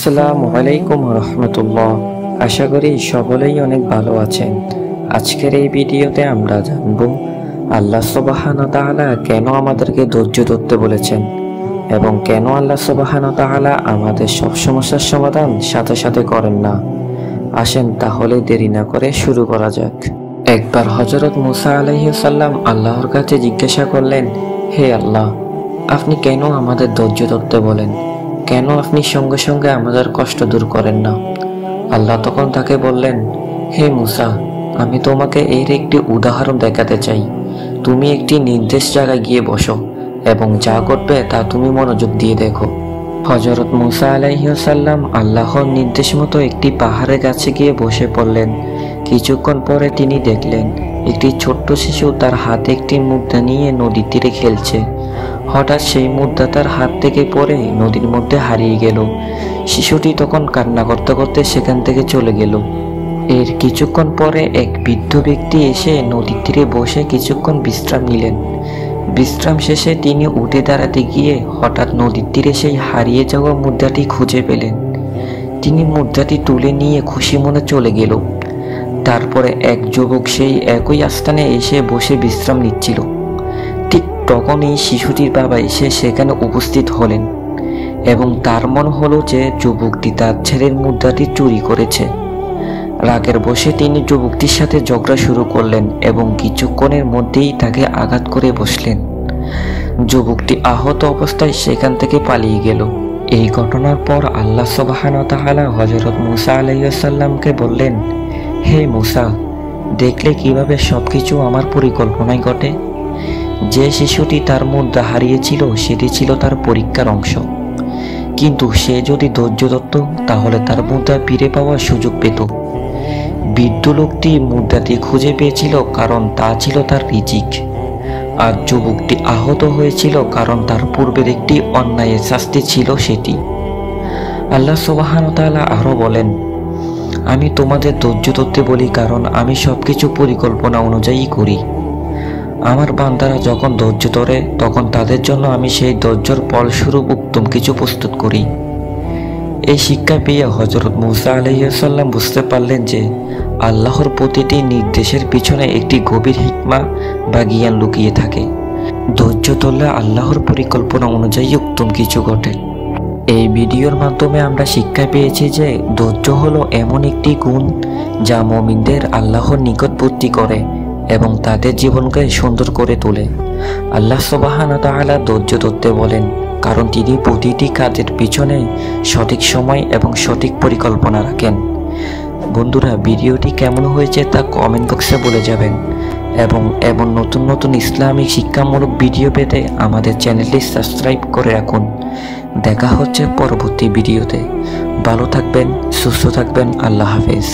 আসসালামু আলাইকুম রহমতুল্লাহ। আশা করি সকলেই অনেক ভালো আছেন। আজকের এই ভিডিওতে আমরা জানব আল্লাহ সুবহানাহু ওয়া তাআলা কেন আমাদেরকে ধৈর্য ধরতে বলেছেন এবং কেন আল্লাহ সুবহানাহু ওয়া তাআলা আমাদের সব সমস্যার সমাধান সাথে সাথে করেন না। আসেন তাহলে দেরি না করে শুরু করা যাক। একবার হযরত মুসা আলাইহিস সালাম আল্লাহর কাছে জিজ্ঞাসা করলেন, হে আল্লাহ, আপনি কেন আমাদের ধৈর্য ধরতে বলেন? কেন আপনি সঙ্গে সঙ্গে আমাদের কষ্ট দূর করেন না? আল্লাহ তখন তাকে বললেন, হে মুসা, আমি তোমাকে এর একটি উদাহরণ দেখাতে চাই। তুমি একটি নির্দেশ জায়গায় গিয়ে বসো এবং যা করবে তা তুমি মনোযোগ দিয়ে দেখো। হযরত মুসা আলাইহিস সালাম আল্লাহর নির্দেশ মতো একটি পাহাড়ের কাছে গিয়ে বসে পড়লেন। কিছুক্ষণ পরে তিনি দেখলেন একটি ছোট্ট শিশু তার হাতে একটি মুদ্রা নিয়ে নদীর তীরে খেলছে। হঠাৎ সেই মুদ্রা তার হাত থেকে পড়ে নদীর মধ্যে হারিয়ে গেল। শিশুটি তখন কান্না করতে করতে সেখান থেকে চলে গেল। এর কিছুক্ষণ পরে এক বৃদ্ধ ব্যক্তি এসে নদীর তীরে বসে কিছুক্ষণ বিশ্রাম নিলেন। বিশ্রাম শেষে তিনি উঠে দাঁড়াতে গিয়ে হঠাৎ নদীর তীরে সেই হারিয়ে যাওয়া মুদ্রাটি খুঁজে পেলেন। তিনি মুদ্রাটি তুলে নিয়ে খুশি মনে চলে গেল। তারপরে এক যুবক সেই একই স্থানে এসে বসে বিশ্রাম নিচ্ছিল। ঠিক তখন এই শিশুটির বাবা এসে সেখানে উপস্থিত হলেন এবং তার মনে হলো যে যুবকটি তার ছেলের মুদ্রাটি চুরি করেছে। রাগের বশে তিনি যুবকটির সাথে ঝগড়া শুরু করলেন এবং কিছুক্ষণের মধ্যেই তাকে আঘাত করে বসলেন। যুবকটি আহত অবস্থায় সেখান থেকে পালিয়ে গেল। এই ঘটনার পর আল্লাহ সুবহানাহু ওয়া তাআলা হযরত মুসা আলাইহিস সালামকে বললেন, হে মুসা, দেখলে কিভাবে সবকিছু আমার পরিকল্পনায় ঘটে? যে শিশুটি তার মুদ্রা হারিয়েছিল সেটি ছিল তার পরীক্ষার অংশ, কিন্তু সে যদি ধৈর্য ধরত তাহলে তার মুদ্রা ফিরে পাওয়ার সুযোগ পেত। বৃদ্ধ লোকটি মুদ্রাটি খুঁজে পেয়েছিল কারণ তা ছিল তার রিজিক, আর যুবকটি আহত হয়েছিল কারণ তার পূর্বের একটি অন্যায়ের শাস্তি ছিল সেটি। আল্লাহ সুবহানাহু ওয়া তাআলা আরো বলেন, আমি তোমাদের ধৈর্য ধরতে বলি কারণ আমি সবকিছু পরিকল্পনা অনুযায়ী করি। আমার বান্দারা যখন ধৈর্য ধরে তখন তাদের জন্য আমি সেই ধৈর্যের ফলস্বরূপ উত্তম কিছু প্রস্তুত করি। এই শিক্ষা পেয়ে হযরত মুসা আলাইহিস সালাম বুঝতে পারলেন যে আল্লাহর প্রতিটি নির্দেশের পিছনে একটি গভীর হিকমা বা জ্ঞান লুকিয়ে থাকে। ধৈর্য ধরলে আল্লাহর পরিকল্পনা অনুযায়ী উত্তম কিছু ঘটে। এই ভিডিওর মাধ্যমে আমরা শিক্ষা পেয়েছি যে ধৈর্য হলো এমন একটি গুণ যা মুমিনদের আল্লাহর নিকটবর্তী করে এবং তাদের জীবনকে সুন্দর করে তোলে। আল্লাহ সুবহানাহু ওয়া তাআলা ধৈর্য ধরতে বলেন কারণ তিনি প্রতিটি কাজের পিছনে সঠিক সময় এবং সঠিক পরিকল্পনা রাখেন। বন্ধুরা, ভিডিওটি কেমন হয়েছে তা কমেন্ট বক্সে বলে যাবেন এবং এমন নতুন নতুন ইসলামিক শিক্ষামূলক ভিডিও পেতে আমাদের চ্যানেলটি সাবস্ক্রাইব করে রাখুন। দেখা হচ্ছে পরবর্তী ভিডিওতে। ভালো থাকবেন, সুস্থ থাকবেন। আল্লাহ হাফেজ।